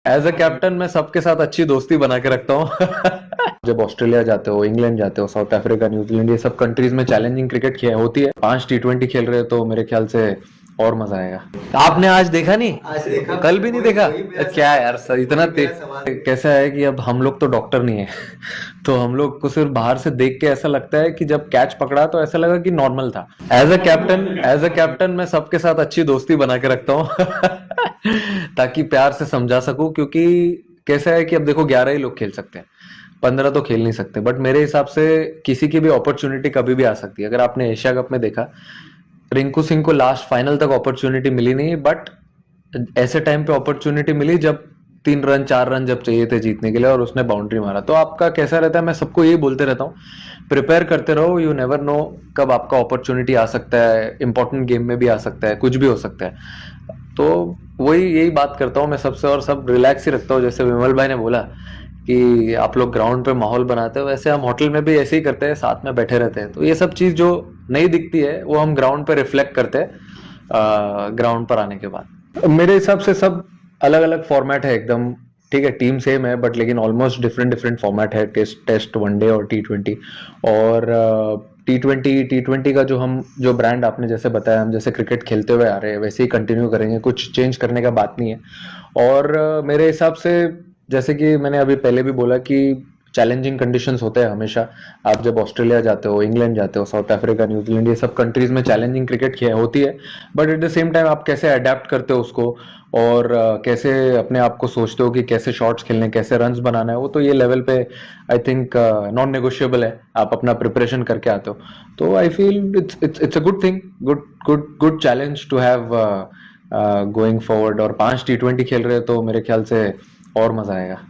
As a captain मैं सबके साथ अच्छी दोस्ती बना के रखता हूँ। जब ऑस्ट्रेलिया जाते हो, इंग्लैंड जाते हो, साउथ अफ्रीका, न्यूजीलैंड, ये सब कंट्रीज में चैलेंजिंग क्रिकेट होती है। 5 T20 खेल रहे हो तो मेरे ख्याल से और मजा आएगा। आपने आज देखा नहीं? आज देखा। कल भी नहीं वही देखा? वही मेरा क्या सवाल यार सर, इतना वही मेरा सवाल कैसा है कि अब हम लोग तो डॉक्टर नहीं है। तो हम लोग को सिर्फ बाहर से देख के ऐसा लगता है कि जब कैच पकड़ा तो ऐसा लगा कि नॉर्मल था। एज अ कैप्टन मैं सबके साथ अच्छी दोस्ती बना के रखता हूँ। ताकि प्यार से समझा सकूं, क्योंकि कैसा है कि अब देखो 11 ही लोग खेल सकते हैं, 15 तो खेल नहीं सकते। बट मेरे हिसाब से किसी की भी अपॉर्चुनिटी कभी भी आ सकती है। अगर आपने एशिया कप में देखा, रिंकू सिंह को लास्ट फाइनल तक अपॉर्चुनिटी मिली नहीं, बट ऐसे टाइम पे अपॉर्चुनिटी मिली जब 3 रन 4 रन जब चाहिए थे जीतने के लिए, और उसने बाउंड्री मारा। तो आपका कैसा रहता है, मैं सबको यही बोलते रहता हूँ, प्रिपेयर करते रहो। यू नेवर नो कब आपका अपॉर्चुनिटी आ सकता है, इंपॉर्टेंट गेम में भी आ सकता है, कुछ भी हो सकता है। तो वही यही बात करता हूँ मैं सबसे, और सब रिलैक्स ही रखता हूँ। जैसे विमल भाई ने बोला कि आप लोग ग्राउंड पे माहौल बनाते हो, वैसे हम होटल में भी ऐसे ही करते हैं, साथ में बैठे रहते हैं। तो ये सब चीज जो नहीं दिखती है वो हम ग्राउंड पे रिफ्लेक्ट करते हैं ग्राउंड पर आने के बाद। मेरे हिसाब से सब अलग अलग फॉर्मेट है एकदम। ठीक है, टीम सेम है बट लेकिन ऑलमोस्ट डिफरेंट डिफरेंट फॉर्मेट है। टेस्ट वनडे और T20। और टी ट्वेंटी का जो ब्रांड आपने जैसे बताया, हम जैसे क्रिकेट खेलते हुए आ रहे हैं वैसे ही कंटिन्यू करेंगे, कुछ चेंज करने का बात नहीं है। और मेरे हिसाब से जैसे कि मैंने अभी पहले भी बोला कि चैलेंजिंग कंडीशंस होते हैं हमेशा। आप जब ऑस्ट्रेलिया जाते हो, इंग्लैंड जाते हो, साउथ अफ्रीका, न्यूजीलैंड, ये सब कंट्रीज में चैलेंजिंग क्रिकेट होती है। But at the same time आप कैसे अडेप्ट करते हो उसको, और कैसे अपने आप को सोचते हो कि कैसे शॉट्स खेलने, कैसे रन्स बनाना है, वो तो ये लेवल पे आई थिंक नॉन नेगोशिएबल है। आप अपना प्रिपरेशन करके आते हो, तो I feel it's a good thing, good good good challenge to have going forward. और 5 T20 खेल रहे हो तो मेरे ख्याल से और मजा आएगा।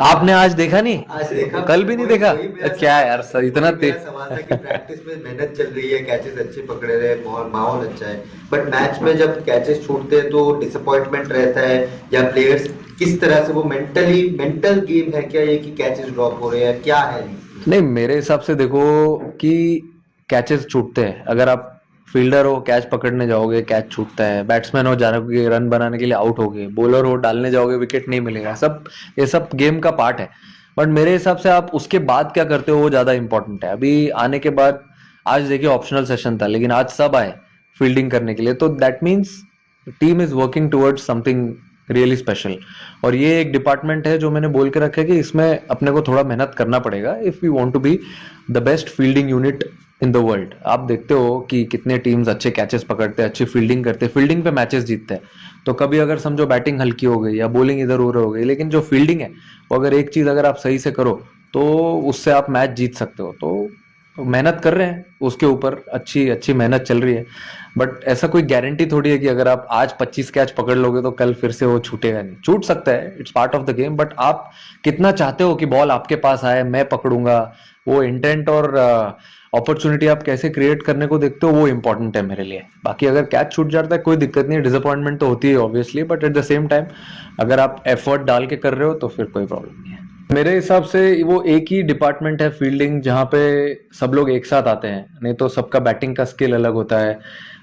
आपने आज देखा नहीं? आज देखा। कल भी नहीं वही देखा? वही मेरा क्या सवाल यार सर, इतना वही मेरा सवाल था कि प्रैक्टिस में मेहनत चल रही है, कैचेस अच्छे पकड़े रहे, माहौल अच्छा है, बट मैच में जब कैचेस छूटते हैं तो डिसअपॉइंटमेंट रहता है, या प्लेयर्स किस तरह से वो मेंटल गेम है क्या ये कि कैचेस ड्रॉप हो रहे हैं, क्या है? नहीं, मेरे हिसाब से देखो कि कैचेस छूटते हैं। अगर आप फील्डर हो, कैच पकड़ने जाओगे, कैच छूटता है। बैट्समैन हो, जाओगे रन बनाने के लिए, आउट हो गए। बॉलर हो, डालने जाओगे, विकेट नहीं मिलेगा। सब ये सब गेम का पार्ट है। बट मेरे हिसाब से आप उसके बाद क्या करते हो वो ज्यादा इंपॉर्टेंट है। अभी आने के बाद, आज देखिए ऑप्शनल सेशन था लेकिन आज सब आए फील्डिंग करने के लिए, तो that means team is working towards something really special. और ये एक डिपार्टमेंट है जो मैंने बोल के रखा है कि इसमें अपने को थोड़ा मेहनत करना पड़ेगा if you want to be the best fielding unit in the world. आप देखते हो कि कितने टीम्स अच्छे कैचेस पकड़ते हैं, अच्छी फील्डिंग करते हैं, फील्डिंग पे मैचेस जीतते हैं। तो कभी अगर समझो बैटिंग हल्की हो गई या बॉलिंग इधर उधर हो गई, लेकिन जो फील्डिंग है वो अगर एक चीज अगर आप सही से करो तो उससे आप मैच जीत सकते हो। तो मेहनत कर रहे हैं उसके ऊपर, अच्छी अच्छी मेहनत चल रही है। बट ऐसा कोई गारंटी थोड़ी है कि अगर आप आज 25 कैच पकड़ लोगे तो कल फिर से वो छूटेगा नहीं। छूट सकता है, it's part of the game. But आप कितना चाहते हो कि बॉल आपके पास आए, मैं पकड़ूंगा, वो इंटेंट और अपॉर्चुनिटी आप कैसे क्रिएट करने को देखते हो वो इंपॉर्टेंट है मेरे लिए। बाकी अगर कैच छूट जाता है कोई दिक्कत नहीं है, डिसअपॉइंटमेंट तो होती है obviously, but at the same time अगर आप एफर्ट डाल के कर रहे हो तो फिर कोई प्रॉब्लम नहीं है। मेरे हिसाब से वो एक ही डिपार्टमेंट है फील्डिंग, जहाँ पे सब लोग एक साथ आते हैं। नहीं तो सबका बैटिंग का स्किल अलग होता है,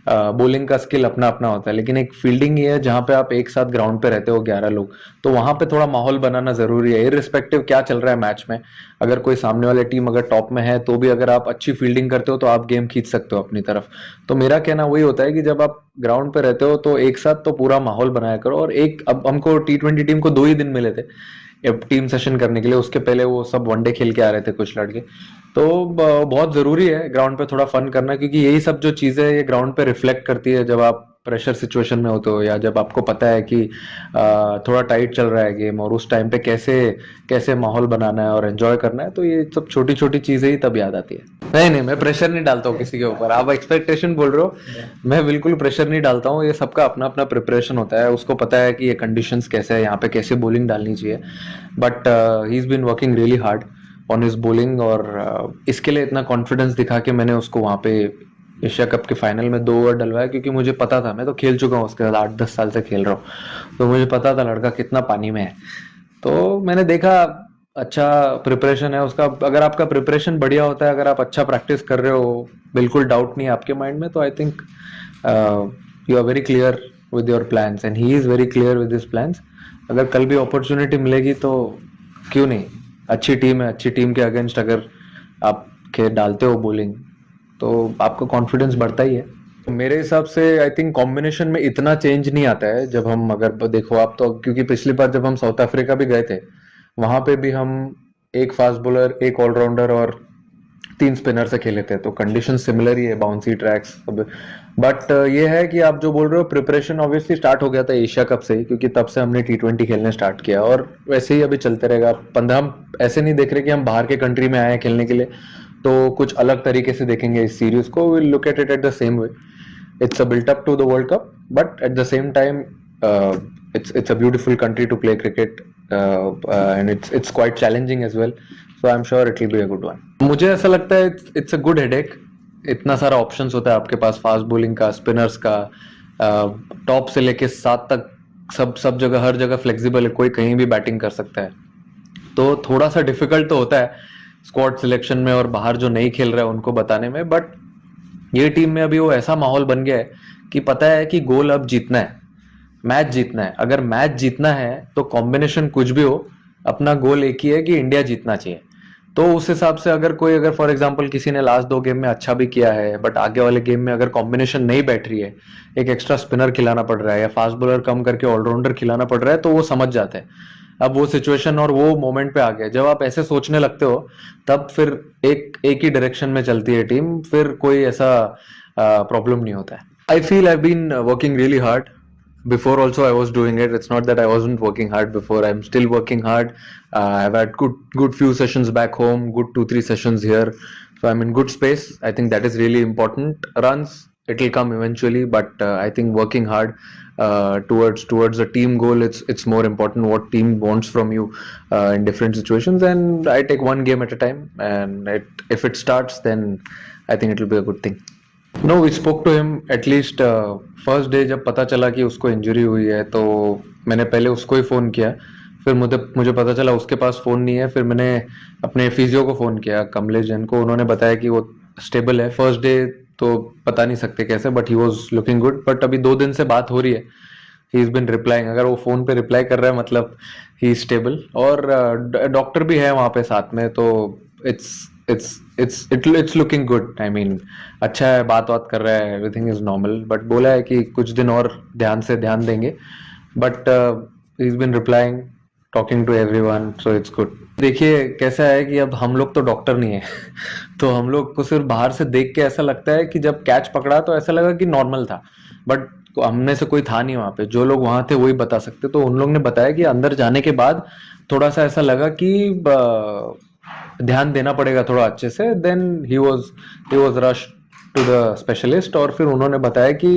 बॉलिंग का स्किल अपना अपना होता है, लेकिन एक फील्डिंग ही है जहाँ पे आप एक साथ ग्राउंड पे रहते हो 11 लोग। तो वहां पे थोड़ा माहौल बनाना जरूरी है, इररिस्पेक्टिव क्या चल रहा है मैच में। अगर कोई सामने वाली टीम अगर टॉप में है तो भी अगर आप अच्छी फील्डिंग करते हो तो आप गेम खींच सकते हो अपनी तरफ। तो मेरा कहना वही होता है कि जब आप ग्राउंड पे रहते हो तो एक साथ तो पूरा माहौल बनाया करो। और एक, अब हमको T20 टीम को 2 ही दिन मिले थे टीम सेशन करने के लिए, उसके पहले वो सब वनडे खेल के आ रहे थे कुछ लड़के। तो बहुत जरूरी है ग्राउंड पे थोड़ा फन करना, क्योंकि यही सब जो चीजें ये ग्राउंड पे रिफ्लेक्ट करती है जब आप प्रेशर सिचुएशन में होते हो, या जब आपको पता है कि थोड़ा टाइट चल रहा है गेम, और उस टाइम पे कैसे कैसे माहौल बनाना है और एंजॉय करना है। तो ये सब छोटी छोटी चीजें ही तब याद आती है। नहीं नहीं, मैं प्रेशर नहीं डालता हूँ किसी के ऊपर। आप एक्सपेक्टेशन बोल रहे हो, मैं बिल्कुल प्रेशर नहीं डालता हूँ। ये सबका अपना अपना प्रिपरेशन होता है, उसको पता है कि ये कंडीशंस कैसे है, यहाँ पे कैसे बॉलिंग डालनी चाहिए। But he is been working really hard on his bowling, और इसके लिए इतना कॉन्फिडेंस दिखा के मैंने उसको वहाँ पे एशिया कप के फाइनल में 2 ओवर डलवाया, क्योंकि मुझे पता था, मैं तो खेल चुका हूँ उसके साथ, 8-10 साल से खेल रहा हूँ, तो मुझे पता था लड़का कितना पानी में है। तो मैंने देखा अच्छा प्रिपरेशन है उसका। अगर आपका प्रिपरेशन बढ़िया होता है, अगर आप अच्छा प्रैक्टिस कर रहे हो, बिल्कुल डाउट नहीं है आपके माइंड में, तो I think you are very clear with your plans and he is very clear with his plans. अगर कल भी अपॉर्चुनिटी मिलेगी तो क्यों नहीं, अच्छी टीम है, अच्छी टीम के अगेंस्ट अगर आप डालते हो बॉलिंग तो आपका कॉन्फिडेंस बढ़ता ही है. मेरे हिसाब से आई थिंक कॉम्बिनेशन में इतना चेंज नहीं आता है. जब हम अगर देखो आप तो, क्योंकि पिछली बार जब हम साउथ अफ्रीका भी गए थे वहां पे भी हम एक फास्ट बॉलर, एक ऑलराउंडर और 3 स्पिनर से खेले थे, तो कंडीशन सिमिलर ही है, बाउंसी ट्रैक्स. बट ये है कि आप जो बोल रहे हो, प्रिपरेशन ऑब्वियसली स्टार्ट हो गया था एशिया कप से ही, क्योंकि तब से हमने T20 खेलने स्टार्ट किया और वैसे ही अभी चलते रहेगा. 15 हम ऐसे नहीं देख रहे कि हम बाहर के कंट्री में आए हैं खेलने के लिए, तो कुछ अलग तरीके से देखेंगे इस सीरीज को. Will look at it at the same way. It's a built up to the World Cup, but at the same time, it's a beautiful country to play cricket, and it's quite challenging as well. So I'm sure it will be a good one. मुझे ऐसा लगता है it's a good headache. इतना सारा options होता है आपके पास, fast bowling का, स्पिनर्स का, टॉप से लेके 7 तक सब जगह, हर जगह फ्लेक्सिबल है, कोई कहीं भी बैटिंग कर सकता है. तो थोड़ा सा डिफिकल्ट तो होता है स्क्वाड सिलेक्शन में और बाहर जो नहीं खेल रहा है उनको बताने में. बट ये टीम में अभी वो ऐसा माहौल बन गया है कि पता है कि गोल अब जीतना है, मैच जीतना है. अगर मैच जीतना है तो कॉम्बिनेशन कुछ भी हो, अपना गोल एक ही है कि इंडिया जीतना चाहिए. तो उस हिसाब से अगर फॉर एग्जांपल किसी ने लास्ट 2 गेम में अच्छा भी किया है बट आगे वाले गेम में अगर कॉम्बिनेशन नहीं बैठ रही है, एक एक्स्ट्रा स्पिनर खिलाना पड़ रहा है या फास्ट बॉलर कम करके ऑलराउंडर खिलाना पड़ रहा है, तो वो समझ जाते हैं. अब वो सिचुएशन और वो मोमेंट पे आ गया. जब आप ऐसे सोचने लगते हो तब फिर एक ही डायरेक्शन में चलती है टीम, फिर कोई ऐसा प्रॉब्लम नहीं होता है. I feel I been working really hard. Before also I was doing it. It's not that I wasn't working hard before. I'm still working hard. I've had good few sessions back home, good 2-3 sessions here. So I'm in good space. I think that is really important. Runs, it will come eventually, but I think working hard towards a team goal, it's more important what team wants from you in different situations. And I take one game at a time. And if it starts, then I think it will be a good thing. No, we spoke to him at least first day. जब पता चला कि उसको injury हुई है तो मैंने पहले उसको ही फ़ोन किया. फिर मुझे पता चला उसके पास फ़ोन नहीं है. फिर मैंने अपने फिजियो को फ़ोन किया, कमलेश जैन को. उन्होंने बताया कि वो स्टेबल है. फर्स्ट डे तो पता नहीं सकते कैसे, but he was looking good. But अभी 2 दिन से बात हो रही है. He is been replying. अगर वो फ़ोन पे रिप्लाई कर रहा है मतलब ही इज स्टेबल. और डॉक्टर भी है वहाँ पे साथ में, तो it's looking good. I mean, अच्छा है, बात कर रहा है, everything is normal. But बोला है कि कुछ दिन और ध्यान देंगे. But he's been replying, talking to everyone, so it's good. देखिए कैसा है कि अब हम लोग तो डॉक्टर नहीं है तो हम लोग को सिर्फ बाहर से देख के ऐसा लगता है कि जब कैच पकड़ा तो ऐसा लगा कि नॉर्मल था. बट हमने से कोई था नहीं वहां पे. जो लोग वहां थे वही बता सकते. तो उन लोग ने बताया कि अंदर जाने के बाद थोड़ा सा ऐसा लगा कि ध्यान देना पड़ेगा थोड़ा अच्छे से. Then he was rush to the specialist और फिर उन्होंने बताया कि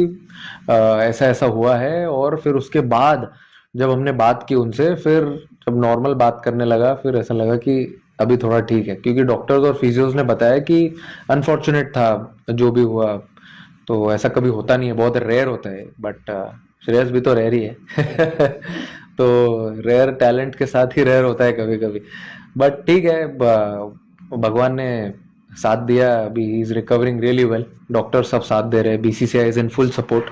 ऐसा हुआ है. और फिर उसके बाद जब हमने बात की उनसे, फिर जब नॉर्मल बात करने लगा, फिर ऐसा लगा कि अभी थोड़ा ठीक है. क्योंकि डॉक्टर्स और फिजियोज ने बताया कि अनफॉर्चुनेट था जो भी हुआ. तो ऐसा कभी होता नहीं है, बहुत रेयर होता है. बट श्रेयस भी तो रेयर ही है तो रेयर टैलेंट के साथ ही रेयर होता है कभी कभी. बट ठीक है, भगवान ने साथ दिया. अभी he is recovering really well. Doctor सब साथ दे रहे हैं. BCCI is in full support.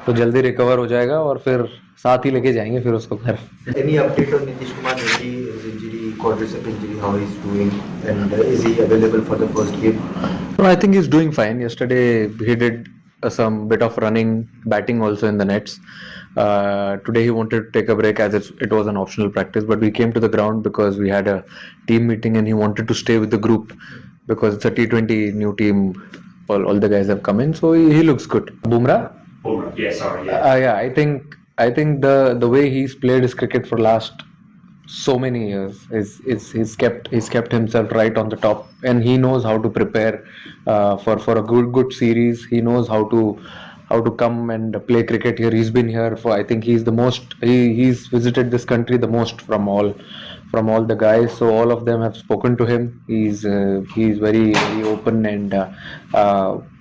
तो जल्दी रिकवर हो जाएगा और फिर साथ ही लेके जाएंगे फिर उसको घर. Any update on Nitish Kumar Reddy, his injury, quadricep injury, how he's doing, and is he available for the first game? No, I think he's doing fine. Yesterday he did some bit of running, batting also in the nets. Today he wanted to take a break as it was an optional practice, but we came to the ground because we had a team meeting and he wanted to stay with the group because it's a T20 new team. All the guys have come in, so he looks good. Bumrah? Yeah, sorry. Yeah. Yeah, I think the way he's played his cricket for last so many years is he's kept himself right on the top, and he knows how to prepare for a good series. He knows how to come and play cricket here. He's been here for, I think he's the most, he's visited this country the most from all the guys, so all of them have spoken to him. He's very, very open and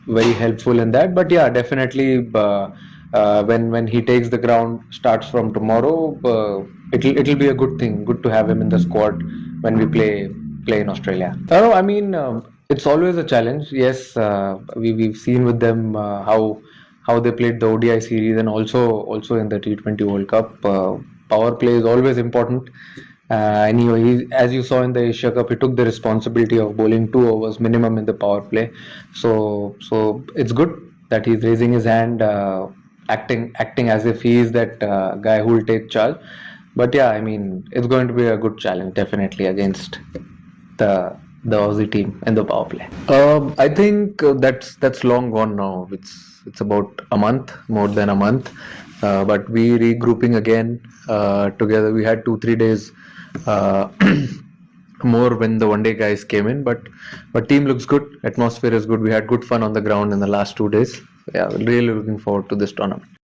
very helpful in that. But yeah, definitely when he takes the ground, starts from tomorrow, it'll be a good thing, good to have him in the squad when we play in Australia. I mean, it's always a challenge. Yes, we've seen with them how they played the ODI series and also in the T20 World Cup. Power play is always important. Anyway, as you saw in the Asia Cup, he took the responsibility of bowling 2 overs minimum in the power play. So it's good that he's raising his hand, acting as if he is that guy who will take charge. But yeah, I mean, it's going to be a good challenge definitely against the Aussie team in the power play. I think that's long gone now. It's about a month, more than a month. But we regrouping again together. We had 2-3 days more when the one day guys came in, but team looks good. Atmosphere is good. We had good fun on the ground in the last 2 days. Yeah, really looking forward to this tournament.